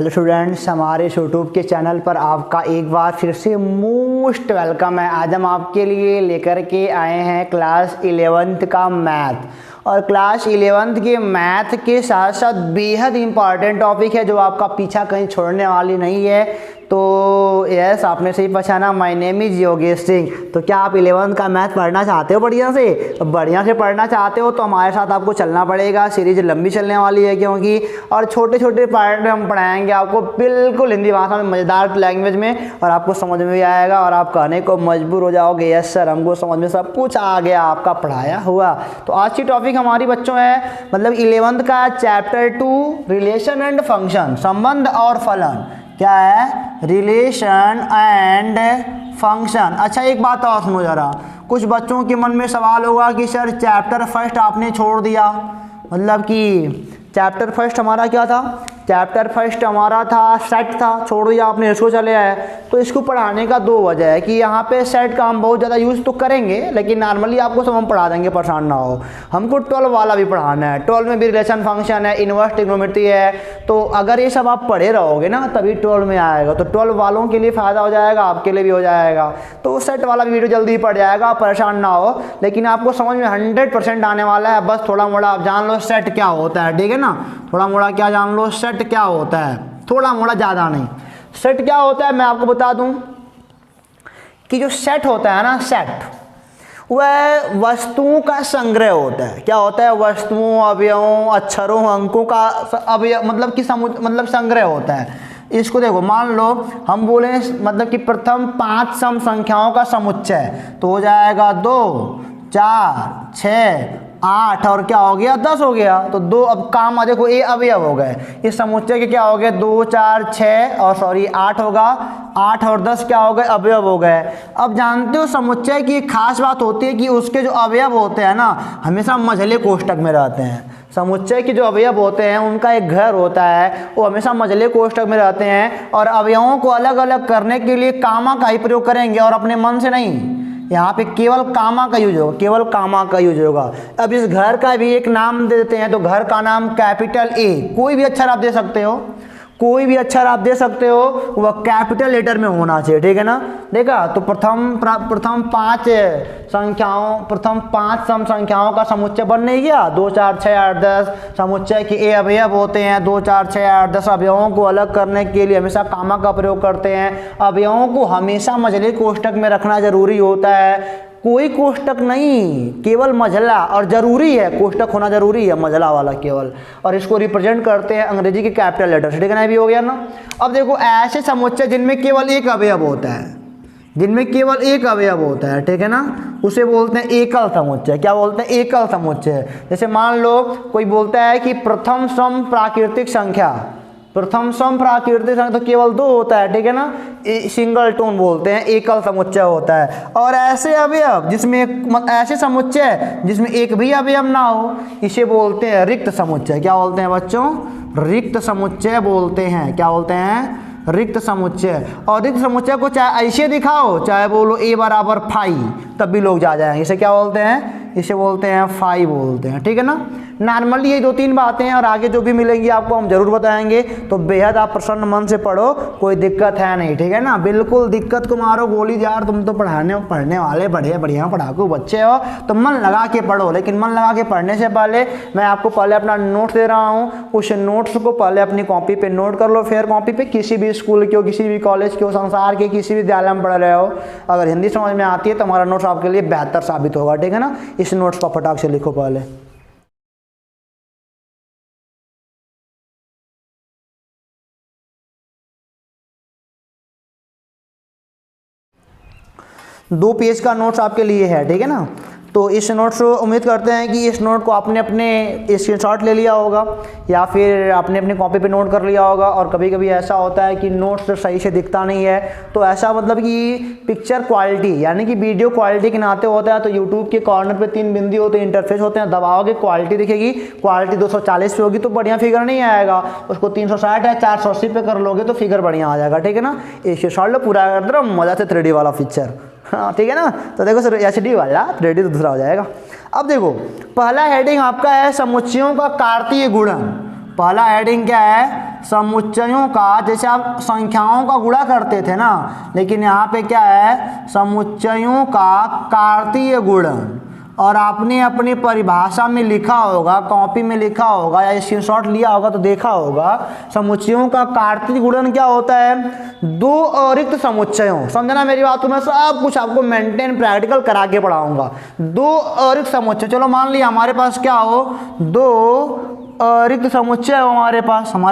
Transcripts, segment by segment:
Hello students, हमारे YouTube के channel पर आपका एक बार फिर से मोस्ट वेलकम है। आज हम आपके लिए लेकर के आए हैं क्लास 11th का मैथ। और क्लास 11th के मैथ के साथ साथ बेहद इंपॉर्टेंट टॉपिक है जो आपका पीछा कहीं छोड़ने वाली नहीं है। तो यस, आपने सही पहचाना, my name is Yogesh Singh. तो क्या आप 11th का मैथ पढ़ना चाहते हो बढ़िया से पढ़ना चाहते हो तो हमारे साथ आपको चलना पड़ेगा। सीरीज लंबी चलने वाली है क्योंकि, और छोटे छोटे पार्ट में हम पढ़ाएंगे आपको बिल्कुल हिंदी भाषा में, मज़ेदार लैंग्वेज में, और आपको समझ में भी आएगा और आप कहने को मजबूर हो जाओगे यस सर हमको समझ में सब कुछ आ गया आपका पढ़ाया हुआ। तो आज की टॉपिक हमारी बच्चों है मतलब 11th का चैप्टर 2 रिलेशन एंड फंक्शन, संबंध और फलन। क्या है? Relation and function. अच्छा, एक बात और सुनो जरा, कुछ बच्चों के मन में सवाल होगा कि सर चैप्टर फर्स्ट आपने छोड़ दिया, मतलब कि चैप्टर फर्स्ट हमारा क्या था? चैप्टर फर्स्ट हमारा था सेट था, छोड़ दिया आपने, इसको चले आए। तो इसको पढ़ाने का दो वजह है कि यहाँ पे सेट का हम बहुत ज़्यादा यूज़ तो करेंगे लेकिन नॉर्मली आपको सब हम पढ़ा देंगे, परेशान ना हो। हमको 12 वाला भी पढ़ाना है, 12 में भी रिलेशन फंक्शन है, इनवर्स ट्रिग्नोमेट्री है। तो अगर ये सब आप पढ़े रहोगे ना तभी 12 में आएगा। तो 12 वालों के लिए फ़ायदा हो जाएगा, आपके लिए भी हो जाएगा। तो सेट वाला भी वीडियो जल्दी पड़ जाएगा, परेशान ना हो। लेकिन आपको समझ में 100% आने वाला है। बस थोड़ा मोड़ा आप जान लो सेट क्या होता है, ठीक है ना? थोड़ा मोड़ा क्या जान लो सेट क्या होता है, थोड़ा मोड़ा, ज़्यादा नहीं। सेट क्या होता है मैं आपको बता दूं कि जो सेट होता है ना, सेट वह वस्तुओं का संग्रह होता है। क्या होता है? वस्तुओं, अवयवों, अक्षरों, अंकों का अवयव मतलब कि मतलब संग्रह होता है। इसको देखो, मान लो हम बोले मतलब कि प्रथम 5 सम संख्याओं का समुच्चय, तो हो जाएगा 2, 4, 6, 8 और क्या हो गया? 10 हो गया। तो दो, अब काम देखो, ये अवयव हो गए इस समुच्चय के। क्या हो गए? 2, 4, 6 और सॉरी 8 होगा, 8 और 10 क्या हो गए? अवयव हो गए। अब जानते हो समुच्चय की एक खास बात होती है कि उसके जो अवयव होते हैं ना हमेशा मझले कोष्ठक में रहते हैं। समुच्चय के जो अवयव होते हैं उनका एक घर होता है, वो हमेशा मझले कोष्ठक में रहते हैं। और अवयवों को अलग अलग करने के लिए कामा का ही प्रयोग करेंगे और अपने मन से नहीं। यहाँ पे केवल कामा का यूज होगा, केवल कामा का यूज होगा। अब इस घर का भी एक नाम देते हैं, तो घर का नाम कैपिटल ए, कोई भी अक्षर आप दे सकते हो, कोई भी अक्षर आप दे सकते हो, वह कैपिटल लेटर में होना चाहिए, ठीक है ना? देखा? तो प्रथम 5 संख्याओं, प्रथम 5 सम संख्याओं का समुच्चय बन नहीं गया? 2, 4, 6, 8, 10 समुच्चय के ए अवयव होते हैं। 2, 4, 6, 8, 10 अवयवों को अलग करने के लिए हमेशा कामा का प्रयोग करते हैं। अवयवों को हमेशा मझले कोष्ठक में रखना जरूरी होता है, कोई कोष्ठक नहीं, केवल मझला। और जरूरी है, कोष्ठक होना जरूरी है, मझला वाला केवल। और इसको रिप्रेजेंट करते हैं अंग्रेजी के कैपिटल लेटर से, ठीक है ना? भी हो गया ना? अब देखो, ऐसे समुच्चय जिनमें केवल एक अवयव होता है, जिनमें केवल एक अवयव होता है, ठीक है ना, उसे बोलते हैं एकल समुच्चय। क्या बोलते हैं? एकल समुच्चय। जैसे मान लो कोई बोलता है कि प्रथम सम प्राकृतिक संख्या, प्रथम सम प्राकृतिक संख्या तो केवल 2 होता है, ठीक है ना? सिंगल टोन बोलते हैं, एकल समुच्चय होता है। और ऐसे अवयव जिसमें ऐसे समुच्चय जिसमें एक भी अवयव ना हो, इसे बोलते हैं रिक्त समुच्चय। क्या बोलते हैं बच्चों? रिक्त समुच्चय बोलते हैं। क्या बोलते हैं? रिक्त समुच्चय। और रिक्त समुच्चय को चाहे ऐसे दिखाओ, चाहे बोलो a बराबर 5, तब भी लोग जा जाएंगे। इसे क्या बोलते हैं? इसे बोलते हैं 5 बोलते हैं, ठीक है ना? नॉर्मली ये 2-3 बातें हैं और आगे जो भी मिलेंगी आपको हम जरूर बताएंगे। तो बेहद आप प्रसन्न मन से पढ़ो, कोई दिक्कत है नहीं, ठीक है ना? बिल्कुल दिक्कत को मारो गोली यार, तुम तो पढ़ने वाले बढ़िया पढ़ाकू बच्चे हो, तो मन लगा के पढ़ो। लेकिन मन लगा के पढ़ने से पहले मैं आपको पहले अपना नोट्स दे रहा हूँ, उस नोट्स को पहले अपनी कॉपी पे नोट कर लो। फेयर कॉपी पे, किसी भी स्कूल के हो, किसी भी कॉलेज के हो, संसार के किसी भी विद्यालय में पढ़ रहे हो, अगर हिंदी समझ में आती है तो हमारा नोट्स आपके लिए बेहतर साबित होगा, ठीक है ना? इस नोट्स को फटाक से लिखो पहले। दो पेज का नोट्स आपके लिए है, ठीक है ना? तो इस नोट्स को उम्मीद करते हैं कि इस नोट को आपने अपने स्क्रीनशॉट ले लिया होगा या फिर आपने अपनी कॉपी पे नोट कर लिया होगा। और कभी कभी ऐसा होता है कि नोट्स सही से दिखता नहीं है, तो ऐसा मतलब कि पिक्चर क्वालिटी यानी कि वीडियो क्वालिटी के नाते होता है। तो यूट्यूब के कॉर्नर पे 3 बिंदु होते हैं, इंटरफेस होते हैं, दबाओगे क्वालिटी दिखेगी। क्वालिटी 240 पे होगी तो बढ़िया फिगर नहीं आएगा, उसको 360 या 480 पे कर लोगे तो फिगर बढ़िया आ जाएगा, ठीक है ना? स्क्रीनशॉट लो, पूरा कर दो मजा से 3D वाला पिक्चर, हाँ ठीक है ना? तो देखो सर HD वाला 3D तो दूसरा हो जाएगा। अब देखो, पहला हेडिंग आपका है समुच्चयों का कार्तीय गुणन। पहला हेडिंग क्या है? समुच्चयों का, जैसे आप संख्याओं का गुणा करते थे ना, लेकिन यहाँ पे क्या है, समुच्चयों का कार्तीय गुणन। और आपने अपनी परिभाषा में लिखा होगा, कॉपी में लिखा होगा या स्क्रीनशॉट लिया होगा तो देखा होगा, समुच्चयों का कार्तीय गुणन क्या होता है, दो अरिक्त समुच्चयों, समझना मेरी बात को, मैं सब कुछ आपको मेंटेन प्रैक्टिकल करा के पढ़ाऊंगा। दो अरिक्त समुच्चय, चलो मान लिया हमारे पास क्या हो, दो अरिक्त समुच्चय हो हमारे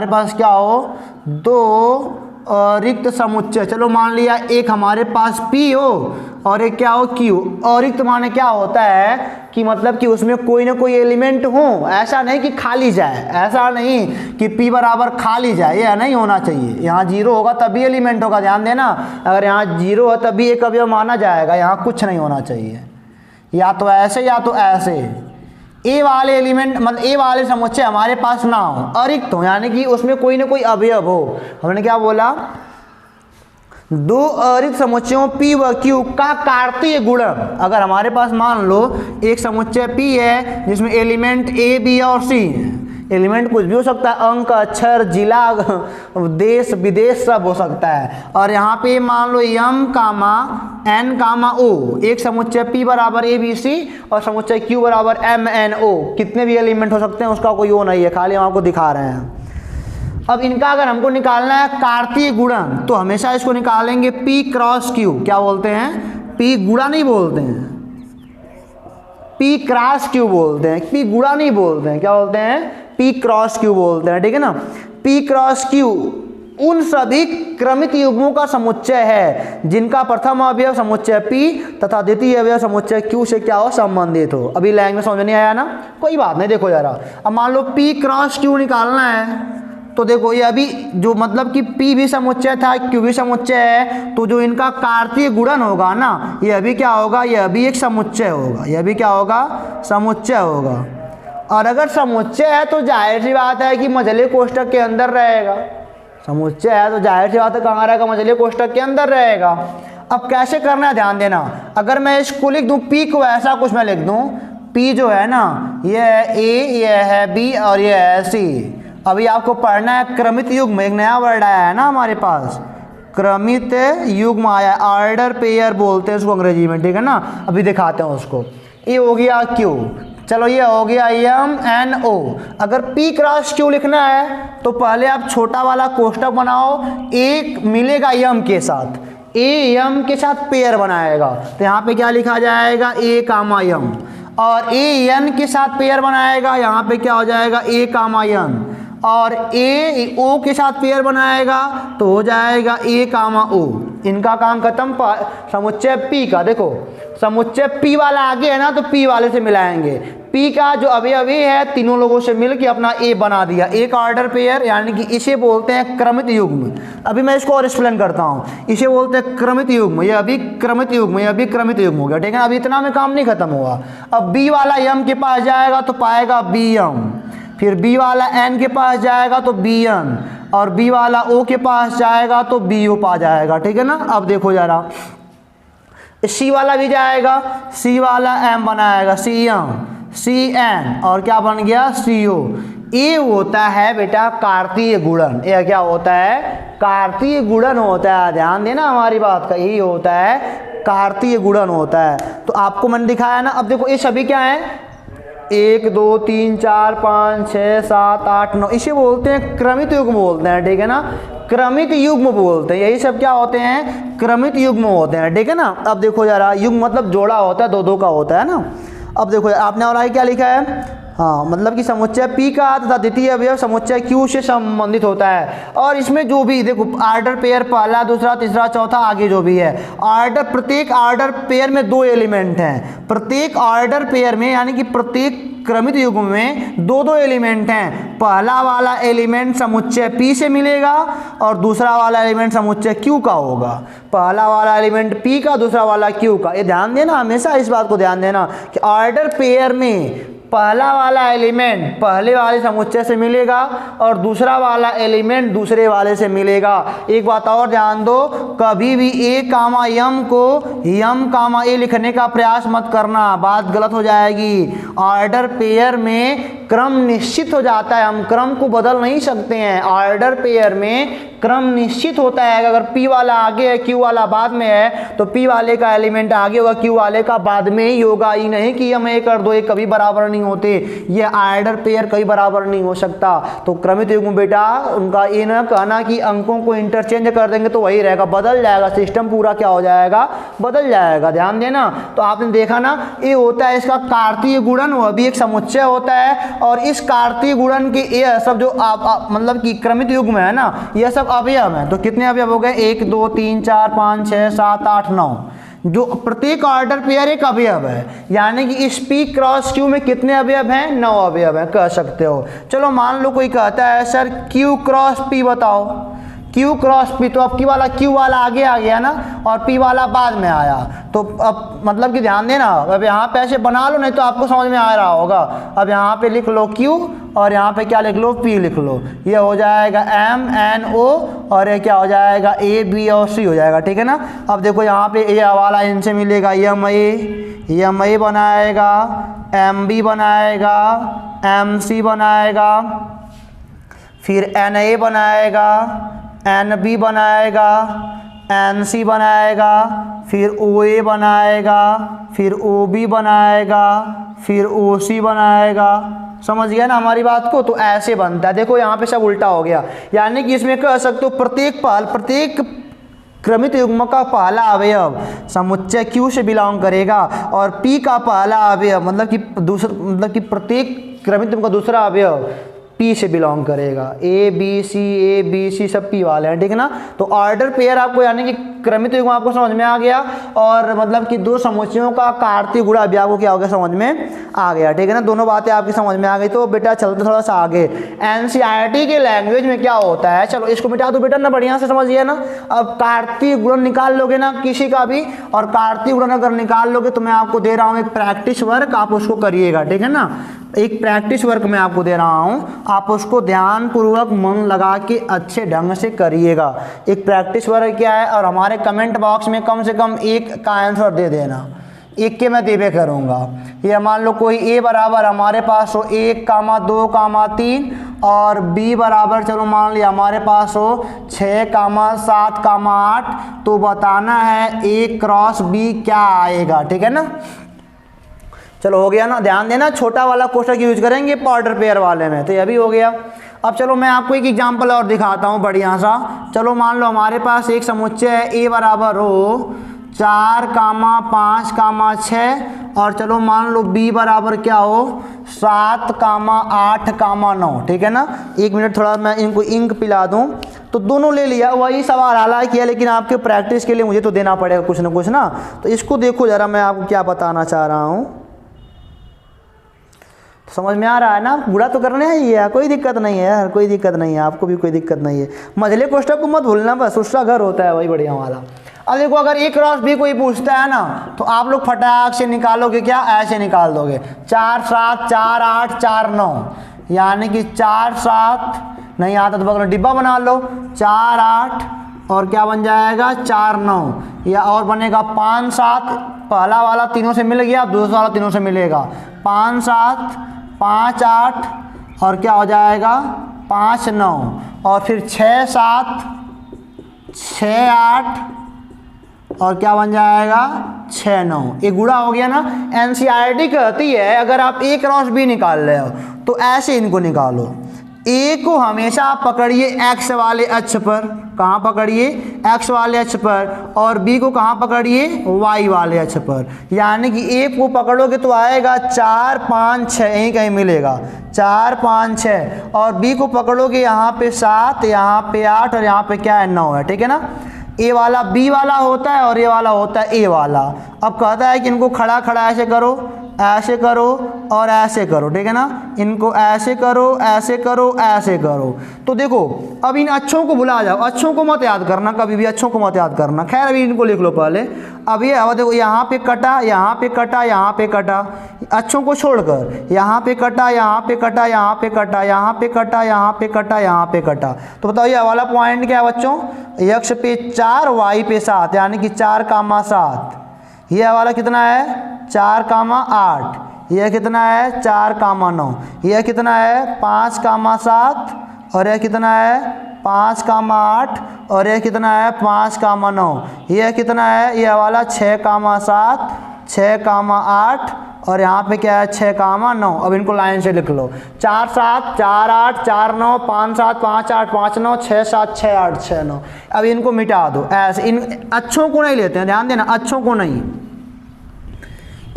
पास क्या हो, दो रिक्त समुच्चय। चलो मान लिया एक हमारे पास P हो और एक क्या हो Q। अरिक्त माने क्या होता है कि मतलब कि उसमें कोई ना कोई एलिमेंट हो, ऐसा नहीं कि खाली जाए, ऐसा नहीं कि P बराबर खाली जाए, यह नहीं होना चाहिए। यहाँ जीरो होगा तभी एलिमेंट होगा, ध्यान देना, अगर यहाँ जीरो है तभी एक अवयव माना जाएगा, यहाँ कुछ नहीं होना चाहिए, या तो ऐसे या तो ऐसे। ए वाले एलिमेंट मतलब ए वाले समुच्चय हमारे पास ना हो, अरिक्त हो, यानी कि उसमें कोई ना कोई अवयव हो। हमने क्या बोला, दो अरिक्त समुच्चयों P व Q का कार्तीय गुणन। अगर हमारे पास मान लो एक समुच्चय P है जिसमें एलिमेंट A, B और C है, एलिमेंट कुछ भी हो सकता है, अंक, अक्षर, जिला, देश विदेश सब हो सकता है। और यहाँ पे मान लो M, N, O, एक समुच्चय P बराबर ABC और समुच्चय Q बराबर MNO, कितने भी एलिमेंट हो सकते हैं, उसका कोई वो नहीं है, खाली हम आपको दिखा रहे हैं। अब इनका अगर हमको निकालना है कार्तीय गुणन तो हमेशा इसको निकालेंगे P क्रॉस Q। क्या बोलते हैं, P गुणा नहीं बोलते हैं, P क्रॉस Q बोलते हैं, P गुणा नहीं बोलते हैं, क्या बोलते हैं, P क्रॉस Q बोलते हैं, ठीक है ना। P क्रॉस Q उन सभी क्रमित युग्मों का समुच्चय है जिनका प्रथम अवयव समुच्चय P तथा द्वितीय अवयव समुच्चय Q से क्या हो, संबंधित हो। अभी लाइन में समझ नहीं आया ना, कोई बात नहीं, देखो जरा, अब मान लो P क्रॉस Q निकालना है तो देखो ये अभी जो मतलब कि P भी समुच्चय था, Q भी समुच्चय है, तो जो इनका कार्तीय गुणन होगा ना, ये अभी क्या होगा, ये अभी एक समुच्चय होगा, ये अभी क्या होगा, समुच्चय होगा। और अगर समुच्चय है तो जाहिर सी बात है कि मझले कोष्ठक के अंदर रहेगा, समुच्चय है तो जाहिर सी बात है कहाँ रहेगा, मझले कोष्ठक के अंदर रहेगा। अब कैसे करना है, ध्यान देना, अगर मैं इसको लिख दूँ P को ऐसा कुछ मैं लिख दूँ, P जो है ना ये है A, ये है B और ये है C। अभी आपको पढ़ना है क्रमित युग्म, एक नया वर्ड आया है ना हमारे पास, क्रमित युग्म आया, ऑर्डर पेयर बोलते हैं उसको अंग्रेजी में, ठीक है ना। अभी दिखाते हैं उसको, ये हो गया Q, चलो ये हो गया MNO। अगर P क्रॉस Q लिखना है तो पहले आप छोटा वाला कोष्ठक बनाओ, एक मिलेगा M के साथ, A M के साथ पेयर बनाएगा, तो यहाँ पे क्या लिखा जाएगा, A, M, और A N के साथ पेयर बनाएगा, यहाँ पे क्या हो जाएगा, A, N, और A O के साथ पेयर बनाएगा तो हो जाएगा A, O। इनका काम खत्म। समुच्चय P का देखो, समुच्चय P वाला आगे है ना तो P वाले से मिलाएंगे, P का जो अवयवी है तीनों लोगों से मिलकर अपना A बना दिया, एक ऑर्डर पेयर, यानी कि इसे बोलते हैं क्रमित युग्म। अभी मैं इसको और एक्सप्लेन करता हूँ, इसे बोलते हैं क्रमित युग्म, ये अभी क्रमित युग्म, ये अभी क्रमित युग्म हो गया, ठीक है। अभी इतना में काम नहीं खत्म हुआ। अब B वाला M के पास जाएगा तो पाएगा BM, फिर B वाला N के पास जाएगा तो BN, और B वाला O के पास जाएगा तो BO पा जाएगा, ठीक है ना। अब देखो जरा, C वाला भी जाएगा, C वाला M बनाएगा, CM, CN, और क्या बन गया, CO। ये होता है बेटा कार्तीय गुणन, यह क्या होता है, कार्तीय गुणन होता है, ध्यान देना हमारी बात का, यही होता है कार्तीय गुणन होता है। तो आपको मैंने दिखाया ना। अब देखो ये सभी क्या है, 1 2 3 4 5 6 7 8 9, इसे बोलते हैं क्रमित युग्म बोलते हैं, ठीक है ना, क्रमित युग्म बोलते हैं, यही सब क्या होते हैं, क्रमित युग्म होते हैं, ठीक है ना। अब देखो जरा, युग्म मतलब जोड़ा होता है, दो दो का होता है ना। अब देखो आपने और आगे क्या लिखा है, हाँ मतलब कि समुच्चय P का तथा द्वितीय अवयव समुच्चय Q से संबंधित होता है। और इसमें जो भी देखो ऑर्डर पेयर पहला, दूसरा, तीसरा, चौथा, आगे जो भी है ऑर्डर, प्रत्येक ऑर्डर पेयर में दो एलिमेंट हैं, प्रत्येक ऑर्डर पेयर में यानी कि प्रत्येक क्रमित युग्म में दो दो एलिमेंट हैं। पहला वाला एलिमेंट समुच्चय P से मिलेगा और दूसरा वाला एलिमेंट समुच्चय Q का होगा। पहला वाला एलिमेंट P का, दूसरा वाला Q का। ये ध्यान देना, हमेशा इस बात को ध्यान देना कि ऑर्डर पेयर में पहला वाला एलिमेंट पहले वाले समुच्चय से मिलेगा और दूसरा वाला एलिमेंट दूसरे वाले से मिलेगा। एक बात और ध्यान दो, कभी भी A, M को M, A लिखने का प्रयास मत करना, बात गलत हो जाएगी। ऑर्डर पेयर में क्रम निश्चित हो जाता है, हम क्रम को बदल नहीं सकते हैं। ऑर्डर पेयर में क्रम निश्चित होता है, अगर P वाला आगे है Q वाला बाद में है तो P वाले का एलिमेंट आगे होगा, Q वाले का बाद में ही होगा। ये नहीं कि हम ए कर दो, ये कभी बराबर नहीं होते, ये ऑर्डर पेयर कभी बराबर नहीं हो सकता। तो क्रमित युग्म बेटा उनका ये ना कहना कि अंकों को इंटरचेंज कर देंगे तो वही रहेगा, बदल जाएगा, सिस्टम पूरा क्या हो जाएगा, बदल जाएगा। ध्यान देना। तो आपने देखा ना, ये होता है इसका कार्तीय गुणन, वह भी एक समुच्चय होता है। और इस कार्तीय गुणन के ये सब जो मतलब कि क्रमित युग्म है ना, ये सब अवयव है। तो कितने अवयव हो गए, 1 2 3 4 5 6 7 8 9, जो प्रत्येक ऑर्डर पेयर एक अवयव है। यानी कि इस P क्रॉस Q में कितने अवयव हैं, 9 अवयव हैं, कह सकते हो। चलो मान लो कोई कहता है सर Q क्रॉस P बताओ, Q क्रॉस P, तो अब Q वाला आगे आ गया ना और P वाला बाद में आया। तो अब मतलब कि ध्यान देना, अब यहाँ पे ऐसे बना लो, नहीं तो आपको समझ में आ रहा होगा। अब यहाँ पे लिख लो Q और यहाँ पे क्या लिख लो, P लिख लो। ये हो जाएगा M N O और ये क्या हो जाएगा, A B और C हो जाएगा, ठीक है ना। अब देखो यहाँ पे ये वाला इनसे मिलेगा, MA बनाएगा, MB बनाएगा, MC बनाएगा, फिर NA बनाएगा, NB बनाएगा, NC बनाएगा, फिर OA बनाएगा, फिर OB बनाएगा, फिर OC बनाएगा। समझ गया ना हमारी बात को। तो ऐसे बनता है। देखो यहाँ पे सब उल्टा हो गया, यानी कि इसमें कह सकते हो प्रत्येक क्रमित युग्म का पहला अवयव समुच्चय Q से बिलोंग करेगा और P का पहला अवयव मतलब कि प्रत्येक क्रमित युग्म का दूसरा अवयव P से बिलोंग करेगा। A B C सब P वाले हैं, ठीक है ना। तो ऑर्डर पेयर आपको यानी कि क्रमित युग्म आपको समझ में आ गया, और मतलब कि दो समुच्चयों का कार्तीय गुणा भी आपको क्या हो गया, समझ में आ गया, ठीक है ना। दोनों बातें आपकी समझ में आ गई। तो बेटा चलते थोड़ा सा आगे, NCERT के लैंग्वेज में क्या होता है, चलो इसको मिटा दो बेटा ना, बढ़िया से समझिए ना। अब कार्तीय गुणन निकाल लोगे ना किसी का भी, और कार्तीय गुणन अगर निकाल लोगे तो मैं आपको दे रहा हूँ एक प्रैक्टिस वर्क, आप उसको करिएगा, ठीक है ना। एक प्रैक्टिस वर्क मैं आपको दे रहा हूँ, आप उसको ध्यानपूर्वक मन लगा के अच्छे ढंग से करिएगा। एक प्रैक्टिस वर्क क्या है, और हमारे कमेंट बॉक्स में कम से कम एक का आंसर दे देना, एक के मैं देवे करूँगा। ये मान लो कोई A बराबर हमारे पास हो 1, 2, 3 और B बराबर चलो मान लिया हमारे पास हो 6, 7, 8, तो बताना है A क्रॉस B क्या आएगा, ठीक है ना। चलो हो गया ना। ध्यान देना, छोटा वाला कोष्ठक यूज करेंगे ऑर्डर पेयर वाले में, तो यह भी हो गया। अब चलो मैं आपको एक एग्जांपल और दिखाता हूँ बढ़िया सा। चलो मान लो हमारे पास एक समुच्चय है, A बराबर हो 4, 5, 6 और चलो मान लो B बराबर क्या हो 7, 8, 9, ठीक है ना। एक मिनट थोड़ा मैं इनको इंक पिला दूँ। तो दोनों ले लिया, वही सवाल हालांकि किया, लेकिन आपके प्रैक्टिस के लिए मुझे तो देना पड़ेगा कुछ ना कुछ ना। तो इसको देखो ज़रा, मैं आपको क्या बताना चाह रहा हूँ, समझ में आ रहा है ना। बुरा तो करने है ये, कोई दिक्कत नहीं है यार, कोई दिक्कत नहीं है, आपको भी कोई दिक्कत नहीं है। मझले कोष्ठक को मत भूलना, बस उसका घर होता है वही बढ़िया वाला। अब देखो अगर A क्रॉस B कोई पूछता है ना, तो आप लोग फटाक से निकालोगे, क्या ऐसे निकाल दोगे, 4, 7, 4, 8, 4, 9, यानी कि 4, 7 नहीं आता तो बगल में डिब्बा बना लो, 4, 8 और क्या बन जाएगा 4, 9, या और बनेगा 5, 7, पहला वाला तीनों से मिल गया, दूसरा वाला तीनों से मिलेगा, 5, 7, 5, 8 और क्या हो जाएगा 5, 9 और फिर 6, 7, 6, 8 और क्या बन जाएगा 6, 9। ये गुणा हो गया ना। NCERT कहती है अगर आप A क्रॉस B निकाल रहे हो तो ऐसे इनको निकालो। A को हमेशा आप पकड़िए X वाले अक्ष पर, कहाँ पकड़िए X वाले अक्ष पर, और B को कहाँ पकड़िए Y वाले अक्ष पर। यानी कि A को पकड़ोगे तो आएगा 4, 5, 6, यहीं कहीं मिलेगा 4, 5, 6, और B को पकड़ोगे यहाँ पे 7, यहाँ पे 8 और यहाँ पे क्या है 9 है, ठीक है ना। A वाला B वाला होता है और ये वाला होता है A वाला। अब कहता है कि इनको खड़ा खड़ा ऐसे करो, ऐसे करो और ऐसे करो, ठीक है ना। इनको ऐसे करो, ऐसे करो, ऐसे करो। तो देखो अब इन अच्छों को भुला जाओ, अच्छों को मत याद करना, कभी भी अच्छों को मत याद करना। खैर अभी इनको लिख लो पहले। अब ये अब देखो यहाँ पे कटा, यहाँ पे कटा, यहाँ पे कटा, अच्छों को छोड़कर यहाँ पे कटा, यहाँ पे कटा, यहाँ पे कटा, यहाँ पे कटा, यहाँ पे कटा, यहाँ पे कटा। तो बताओ ये वाला पॉइंट क्या है बच्चों, x पे 4 y पे 7, यानी कि 4, 7। ये वाला कितना है 4, 8, यह कितना है 4,9, यह कितना है 5,7 और यह कितना है 5,8 और यह कितना है 5,9, यह कितना है यह वाला 6,7 6,8 और यहाँ पे क्या है 6,9। अब इनको लाइन से लिख लो 4 7 4 8 4 9 5 7 5 8 5 9 6 7 6 8 6 9। अब इनको मिटा दो ऐसे, इन अच्छों को नहीं लेते हैं, ध्यान देना, अच्छों को नहीं।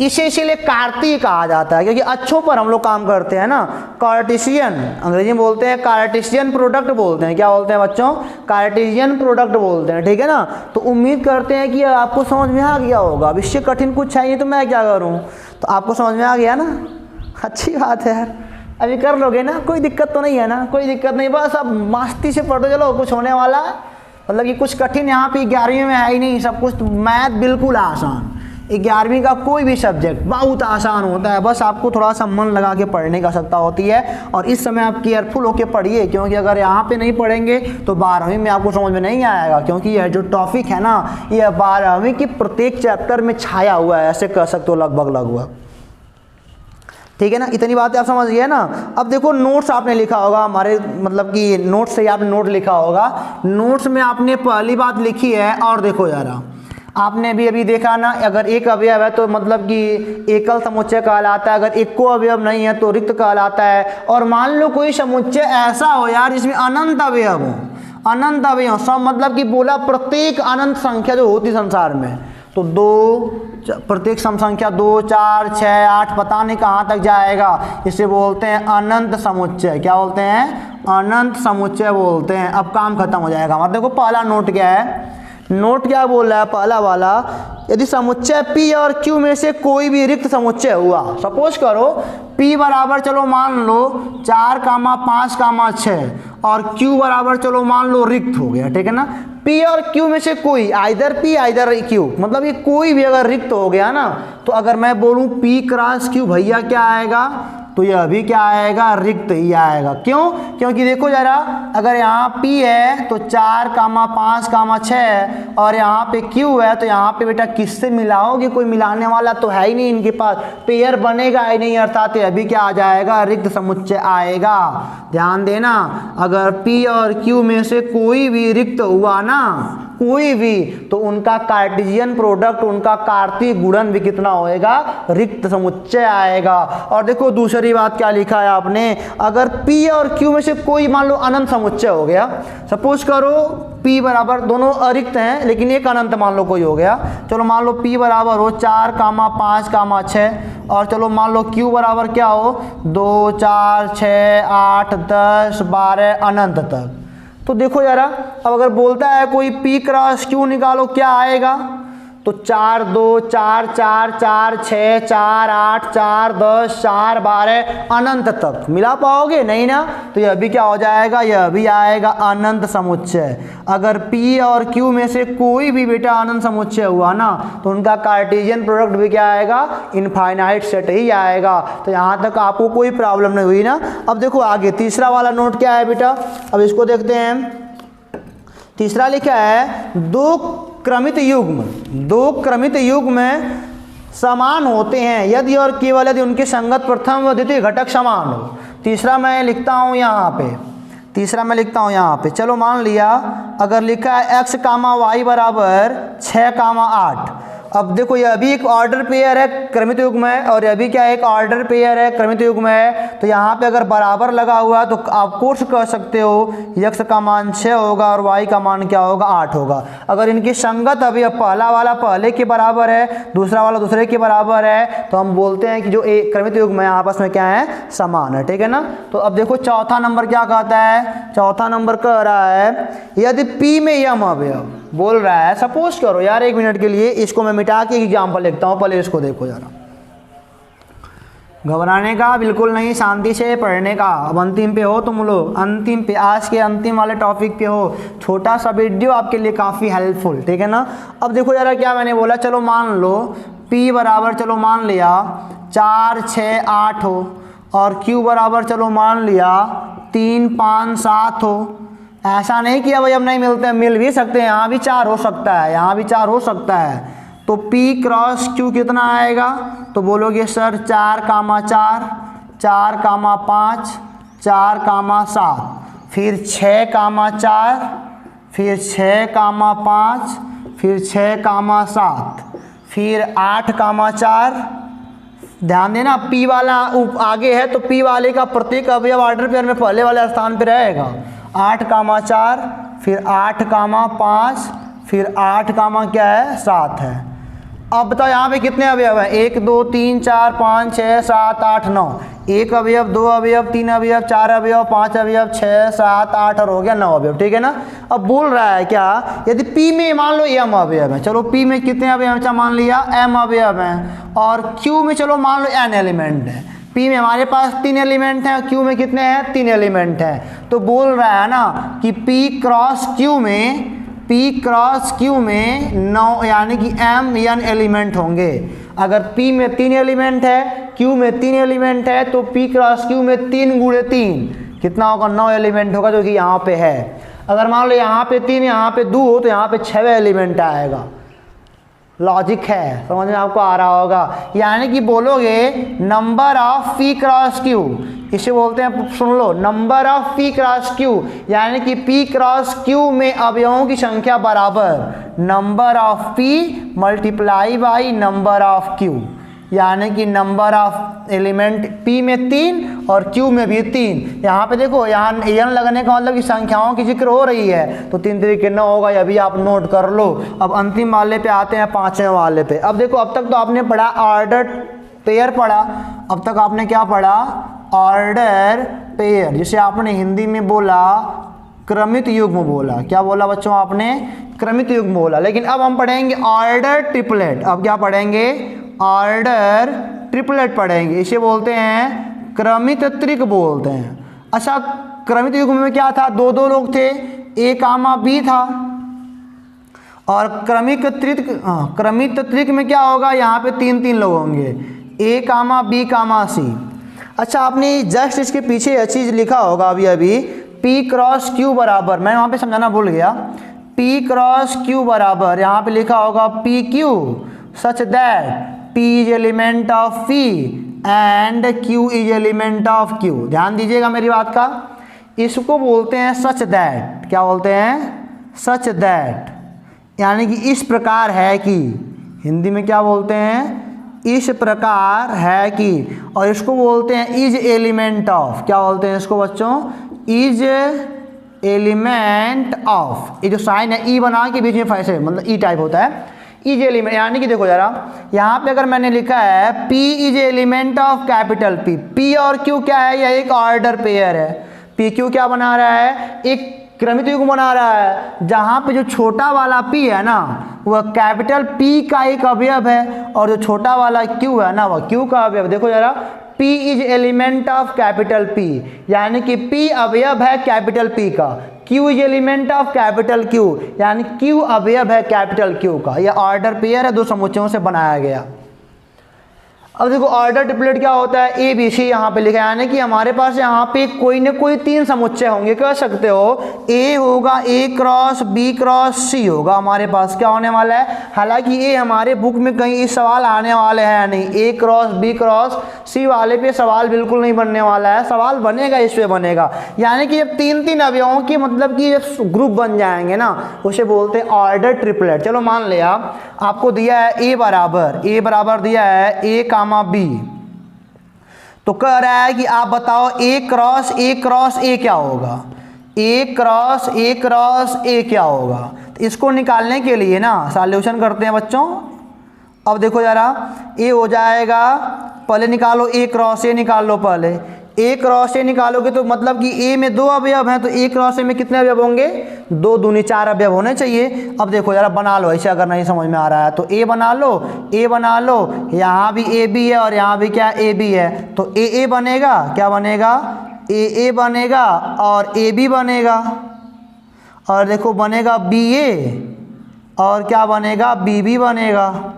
इसे इसीलिए कार्तीय कहा जाता है क्योंकि अच्छों पर हम लोग काम करते हैं ना। कार्टेशियन अंग्रेजी में बोलते हैं, कार्टेशियन प्रोडक्ट बोलते हैं। क्या बोलते हैं बच्चों? कार्टेशियन प्रोडक्ट बोलते हैं, ठीक है ना। तो उम्मीद करते हैं कि आपको समझ में आ गया होगा। अब इससे कठिन कुछ है नहीं तो मैं क्या करूं, तो आपको समझ में आ गया ना, अच्छी बात है यार। अभी कर लोगे ना, कोई दिक्कत तो नहीं है ना, कोई दिक्कत नहीं, बस अब मस्ती से पढ़ो, चलो कुछ होने वाला, मतलब कि कुछ कठिन यहाँ पे 11वीं में है ही नहीं, सब कुछ मैथ बिल्कुल आसान। 11वीं का कोई भी सब्जेक्ट बहुत आसान होता है, बस आपको थोड़ा सा मन लगा के पढ़ने की आवश्यकता होती है। और इस समय आप केयरफुल होकर पढ़िए, क्योंकि अगर यहाँ पे नहीं पढ़ेंगे तो 12वीं में आपको समझ में नहीं आएगा। क्योंकि यह जो टॉपिक है ना, यह 12वीं की प्रत्येक चैप्टर में छाया हुआ है, ऐसे कह सकते हो लगभग। ठीक है ना, इतनी बातें आप समझ गए ना। अब देखो नोट्स आपने लिखा होगा हमारे, मतलब कि नोट्स से आपने नोट लिखा होगा। नोट्स में आपने पहली बात लिखी है, और देखो यार आपने अभी देखा ना, अगर एक अवयव है तो मतलब कि एकल समुच्चय कहलाता है, अगर एक को अवयव नहीं है तो रिक्त कहलाता है। और मान लो कोई समुच्चय ऐसा हो यार जिसमें अनंत अवयव हो, अनंत अवयव सब, मतलब कि बोला प्रत्येक अनंत संख्या जो होती संसार में, तो 2 प्रत्येक सम संख्या 2 4 6 8 पता नहीं कहाँ तक जाएगा, इसे बोलते हैं अनंत समुच्चय। क्या बोलते हैं? अनंत समुच्चय बोलते हैं। अब काम खत्म हो जाएगा हमारा। देखो पहला नोट क्या है, नोट क्या बोल रहा है पहला वाला, यदि समुच्चय P और Q में से कोई भी रिक्त समुच्चय हुआ, सपोज करो P बराबर चलो मान लो 4,5,6 और Q बराबर चलो मान लो रिक्त हो गया, ठीक है ना। P और Q में से कोई, आइदर P आइदर Q, मतलब ये कोई भी अगर रिक्त हो गया ना, तो अगर मैं बोलूँ P क्रॉस Q भैया क्या आएगा, तो यह भी क्या आएगा, रिक्त ही आएगा। क्यों? क्योंकि देखो जरा, अगर यहाँ P है तो 4,5,6 और यहाँ पे Q है, तो यहाँ पे बेटा किससे मिलाओगे, कोई मिलाने वाला तो है ही नहीं इनके पास, पेयर बनेगा ही नहीं, अर्थात अभी क्या आ जाएगा, रिक्त समुच्चय आएगा। ध्यान देना, अगर P और Q में से कोई भी रिक्त हुआ ना, कोई भी, तो उनका कार्टेशियन प्रोडक्ट, उनका कार्तीय गुणन भी कितना होएगा, रिक्त समुच्चय आएगा। और देखो दूसरी बात क्या लिखा है आपने, अगर P और Q में से कोई मान लो अनंत समुच्चय हो गया, सपोज करो P बराबर, दोनों अरिक्त हैं लेकिन एक अनंत मान लो कोई हो गया, चलो मान लो P बराबर हो 4,5,6 और चलो मान लो Q बराबर क्या हो 2 4 6 8 10 12 अनंत तक। तो देखो जरा, अब अगर बोलता है कोई P क्रॉस Q निकालो, क्या आएगा, तो 4 2 4 4 4 6 4 8 4 10 4 12 अनंत तक मिला पाओगे नहीं ना, तो यह भी क्या हो जाएगा, यह भी आएगा अनंत समुच्चय। अगर P और Q में से कोई भी बेटा अनंत समुच्चय हुआ ना, तो उनका कार्टेशियन प्रोडक्ट भी क्या आएगा, इनफाइनाइट सेट ही आएगा। तो यहाँ तक आपको कोई प्रॉब्लम नहीं हुई ना। अब देखो आगे तीसरा वाला नोट क्या है बेटा, अब इसको देखते हैं। तीसरा लिखा है दो क्रमित युग्म समान होते हैं यदि और केवल यदि उनके संगत प्रथम व द्वितीय घटक समान हो। तीसरा मैं लिखता हूँ यहाँ पे, चलो मान लिया अगर लिखा है x, y बराबर 6,8। अब देखो यह भी एक ऑर्डर पेयर है, क्रमित युग्म है, और यह भी क्या है, एक ऑर्डर पेयर है, क्रमित युग्म है। तो यहाँ पे अगर बराबर लगा हुआ तो आप कोर्स कह सकते हो x का मान 6 होगा और y का मान क्या होगा, 8 होगा। अगर इनकी संगत अभी पहला वाला पहले के बराबर है, दूसरा वाला दूसरे के बराबर है, तो हम बोलते हैं कि जो क्रमित युग्म है आपस में क्या है, समान है, ठीक है ना। तो अब देखो चौथा नंबर क्या कहता है, चौथा नंबर कह रहा है यदि P में यम अवयव बोल रहा है, सपोज करो यार 1 मिनट के लिए इसको मैं मिटा के एग्जाम्पल लिखता हूँ, पहले इसको देखो जरा, घबराने का बिल्कुल नहीं, शांति से पढ़ने का। अब अंतिम पे हो तुम लोग, अंतिम पे, आज के अंतिम वाले टॉपिक पे हो। छोटा सा वीडियो आपके लिए काफ़ी हेल्पफुल, ठीक है ना। अब देखो जरा क्या मैंने बोला, चलो मान लो P बराबर चलो मान लिया 4 6 8 हो और Q बराबर चलो मान लिया 3 5 7 हो। ऐसा नहीं कि अब नहीं मिलते हैं, मिल भी सकते हैं, यहाँ भी 4 हो सकता है, यहाँ भी 4 हो सकता है। तो तो P क्रॉस Q कितना आएगा? तो बोलोगे सर 4,4, 4,5, 4,7, फिर 6,4, फिर 6,5, फिर 6,7, फिर 8,4। ध्यान देना P वाला आगे है तो P वाले का प्रत्येक अवयव ऑर्डर पेयर में पहले वाले स्थान पे रहेगा। 8,4, फिर 8,5, फिर 8,7 है। अब बताओ यहाँ पे कितने अवयव हैं? 1 2 3 4 5 6 7 8 9। एक अवयव, दो अवयव, तीन अवयव, चार अवयव, पांच अवयव, 6 7 8 और हो गया 9 अवयव। ठीक है ना। अब बोल रहा है क्या, यदि P में मान लो m अवयव है, चलो P में कितने अवयव हैं मान लिया m अवयव हैं, और Q में चलो मान लो n एलिमेंट है। P में हमारे पास 3 एलिमेंट हैं, Q में कितने हैं? 3 एलिमेंट हैं। तो बोल रहा है ना कि P क्रॉस Q में 9 यानी कि m n एलिमेंट होंगे। अगर P में 3 एलिमेंट है, Q में 3 एलिमेंट है, तो P क्रॉस Q में 3 गुणे 3 कितना होगा? 9 एलिमेंट होगा, जो कि यहाँ पे है। अगर मान लो यहाँ पे 3 यहाँ पे 2 हो तो यहाँ पे 6 एलिमेंट आएगा। लॉजिक है, समझ में आपको आ रहा होगा। यानी कि बोलोगे number of P cross Q, इसे बोलते हैं, सुन लो, number of P cross Q, यानी कि P क्रॉस Q में अवयवों की संख्या बराबर number of P multiply by number of Q। यानी कि नंबर ऑफ एलिमेंट P में 3 और Q में भी 3। यहाँ पे देखो, यहाँ n लगने का मतलब कि संख्याओं की जिक्र हो रही है, तो 3 3 9 होगा। यह भी आप नोट कर लो। अब अंतिम वाले पे आते हैं, 5वें वाले पे। अब देखो, अब तक तो आपने पढ़ा ऑर्डर पेयर पढ़ा। अब तक आपने क्या पढ़ा? ऑर्डर पेयर, जिसे आपने हिंदी में बोला क्रमित युग्म बोला। क्या बोला बच्चों आपने? क्रमित युग्म बोला। लेकिन अब हम पढ़ेंगे ऑर्डर ट्रिपलेट। अब क्या पढ़ेंगे? ऑर्डर ट्रिपलेट पढ़ेंगे। इसे बोलते हैं क्रमित त्रिक बोलते हैं। अच्छा, क्रमित युग्म में क्या था? 2 लोग थे, A, B था। और क्रमित त्रिक में क्या होगा? यहाँ पे 3 लोग होंगे, A, B, C। अच्छा, आपने जस्ट इसके पीछे यह चीज़ लिखा होगा अभी P क्रॉस Q बराबर, मैं वहाँ पे समझाना भूल गया, P क्रॉस Q बराबर यहाँ पे लिखा होगा PQ such that P is element of P and Q is element of Q। ध्यान दीजिएगा मेरी बात का। इसको बोलते हैं सच दैट। क्या बोलते हैं? सच दैट, यानी कि इस प्रकार है कि। हिंदी में क्या बोलते हैं? इस प्रकार है कि। और इसको बोलते हैं इज एलिमेंट ऑफ। क्या बोलते हैं इसको बच्चों? Is element of. ये जो साइन है ई बना के बीच में फैसे, मतलब ई टाइप होता है, इज एलिमेंट। यानी कि देखो जरा, यहाँ पे अगर मैंने लिखा है P is element of capital P, P और Q क्या है? यह एक ऑर्डर पेयर है। PQ क्या बना रहा है? एक क्रमित युग्म बना रहा है, जहाँ पे जो छोटा वाला P है ना, वह कैपिटल P का एक अवयव है, और जो छोटा वाला Q है ना, वह Q का अवयव। देखो जरा, P is element of capital P, यानी कि P अवयव है कैपिटल P का। Q is element of capital Q, यानी Q अवयव है कैपिटल Q का। यह ऑर्डर पेयर है, 2 समुच्चयों से बनाया गया। अब देखो, ऑर्डर ट्रिपलेट क्या होता है? A B C यहाँ पे लिखा है, यानी कि हमारे पास यहाँ पे कोई न कोई 3 समुच्चय होंगे। कह सकते हो A होगा, A cross B cross C होगा हमारे पास। क्या होने वाला है? हालांकि ये हमारे बुक में कहीं इस सवाल आने वाले हैं नहीं, A cross B cross C वाले पे सवाल बिल्कुल नहीं बनने वाला है। सवाल बनेगा इस पे बनेगा, यानी कि जब 3 अवयवों के मतलब कि ग्रुप बन जाएंगे ना, उसे बोलते हैं ऑर्डर ट्रिपलेट। चलो मान लिया आपको दिया है A बराबर दिया है A, B, तो कह रहा है कि आप बताओ A क्रॉस A क्या होगा? A क्रॉस A क्या होगा? तो इसको निकालने के लिए ना सॉल्यूशन करते हैं बच्चों। अब देखो जरा, A हो जाएगा, पहले निकालो A क्रॉस A निकाल लो। पहले A क्रॉस A निकालोगे तो मतलब कि A में 2 अवयव हैं, तो A क्रॉस A में कितने अवयव होंगे? 2 दूनी 4 अवयव होने चाहिए। अब देखो जरा, बना लो ऐसे, अगर नहीं समझ में आ रहा है तो A बना लो, यहाँ भी A B है और यहाँ भी क्या A B है, तो A बनेगा। क्या बनेगा? A बनेगा और A B बनेगा, और देखो बनेगा B A, और क्या बनेगा? B B बनेगा।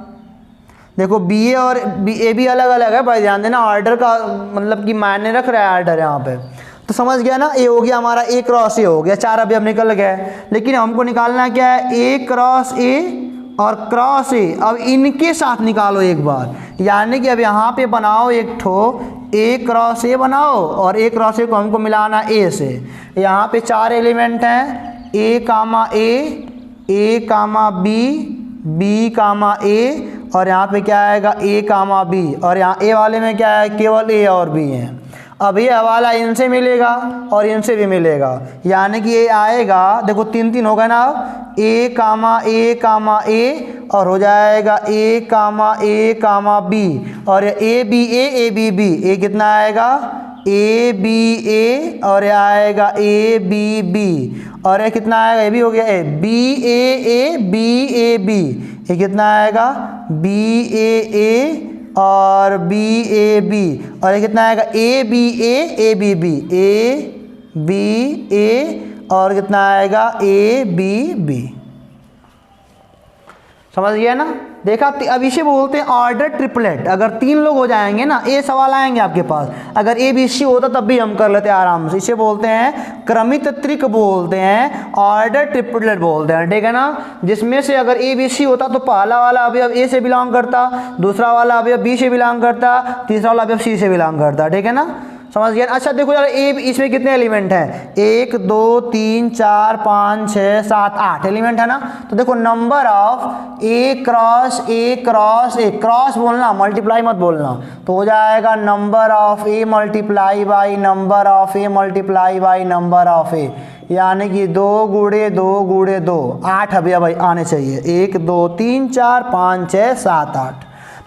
देखो BA और AB अलग अलग है भाई, ध्यान देना। ऑर्डर का मतलब कि मायने रख रहा है ऑर्डर यहाँ पे, तो समझ गया ना। A हो गया हमारा, A क्रॉस A हो गया, 4 अवयव निकल गए। लेकिन हमको निकालना क्या है? A क्रॉस A और क्रॉस ए, अब इनके साथ निकालो एक बार, यानी कि अब यहाँ पे बनाओ एक ठो ए क्रॉस ए बनाओ और ए क्रॉस ए को हमको मिलाना ए से। यहाँ पे 4 एलिमेंट हैं, ए कामा बी, बी कामा ए, और यहाँ पे क्या आएगा ए कामा बी, और यहाँ ए वाले में क्या है, केवल ए और बी है। अब ये हवाला इनसे मिलेगा और इनसे भी मिलेगा, यानी कि ये आएगा, देखो 3 3 हो गए ना, अब ए कामा ए और हो जाएगा ए कामा बी, और ए बी बी, ए कितना आएगा ए बी ए, और ये आएगा ए बी बी, और ये कितना आएगा, ये भी हो गया ए बी ए बी, ये कितना आएगा बी ए और बी ए बी, और ये कितना आएगा ए बी बी ए, और कितना आएगा ए बी बी। समझ गया ना? देखा, अब इसे बोलते हैं ऑर्डर ट्रिपलेट। अगर 3 लोग हो जाएंगे ना, ए सवाल आएंगे आपके पास, अगर ए बी सी होता तब भी हम कर लेते हैं आराम से। इसे बोलते हैं क्रमित त्रिक बोलते हैं, ऑर्डर ट्रिपलेट बोलते हैं, ठीक है ना? जिसमें से अगर ए बी सी होता तो पहला वाला अवयव ए से बिलोंग करता, दूसरा वाला अवयव बी से बिलोंग करता, तीसरा वाला अवयव सी से बिलोंग करता, ठीक है ना? समझ गया? अच्छा देखो यार, ए इसमें कितने एलिमेंट हैं, 1 2 3 4 5 6 7 8 एलिमेंट है ना? तो देखो number of A cross A, cross बोलना, मल्टीप्लाई मत बोलना, तो हो जाएगा number of A multiply by number of A multiply by number of A, यानी कि 2 गुणे 2 8 अवयव आने चाहिए, 1 2 3 4 5 6 7 8।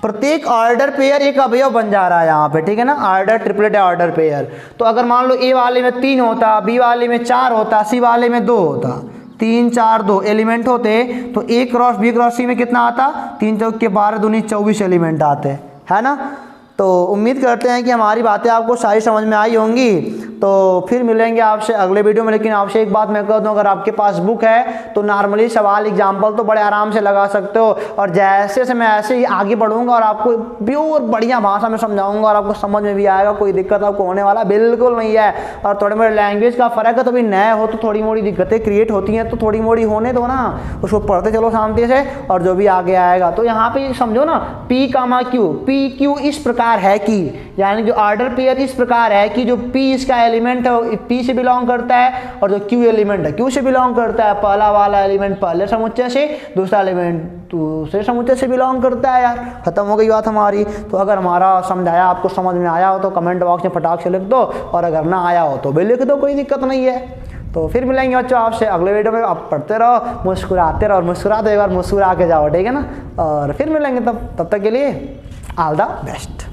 प्रत्येक ऑर्डर पेयर एक अवयव बन जा रहा है यहाँ पे, ठीक है ना? ऑर्डर ट्रिपलेट है, ऑर्डर पेयर। तो अगर मान लो ए वाले में 3 होता, बी वाले में 4 होता, सी वाले में 2 होता, 3 4 2 एलिमेंट होते, तो ए क्रॉस बी क्रॉस सी में कितना आता, 3 चौक के 12 दूनी 24 एलिमेंट आते, है ना? तो उम्मीद करते हैं कि हमारी बातें आपको सारी समझ में आई होंगी। तो फिर मिलेंगे आपसे अगले वीडियो में। लेकिन आपसे एक बात मैं कह दूं, अगर आपके पास बुक है तो नॉर्मली सवाल एग्जाम्पल तो बड़े आराम से लगा सकते हो, और जैसे से मैं ऐसे ही आगे बढ़ूंगा और आपको प्योर बढ़िया भाषा में समझाऊंगा और आपको समझ में भी आएगा, कोई दिक्कत आपको होने वाला बिल्कुल नहीं है। और थोड़े मोड़े लैंग्वेज का फ़र्क है, तो भी नए हो तो थोड़ी मोड़ी दिक्कतें क्रिएट होती हैं, तो थोड़ी मोड़ी होने दो ना, उसको पढ़ते चलो शांति से, और जो भी आगे आएगा। तो यहाँ पे समझो ना, पी कामा क्यू इस प्रकार है कि, यानी जो ऑर्डर पेयर इस प्रकार है कि जो पी इसका एलिमेंट है वो पी से बिलोंग करता है, और जो क्यू एलिमेंट है क्यू से बिलोंग करता है। पहला वाला एलिमेंट पहले समुच्चय से, दूसरा एलिमेंट दूसरे समुच्चय से बिलोंग करता है। यार खत्म हो गई बात हमारी। तो अगर हमारा समझाया आपको समझ में आया हो तो कमेंट बॉक्स में फटाक से लिख दो, और अगर ना आया हो तो भी लिख दो, कोई दिक्कत नहीं है। तो फिर मिलेंगे बच्चों आपसे अगले वीडियो में। आप पढ़ते रहो, मुस्कुराते रहो, और मुस्कुराते एक बार मुस्कुरा के जाओ, ठीक है ना? और फिर मिलेंगे तब तक के लिए ऑल द बेस्ट।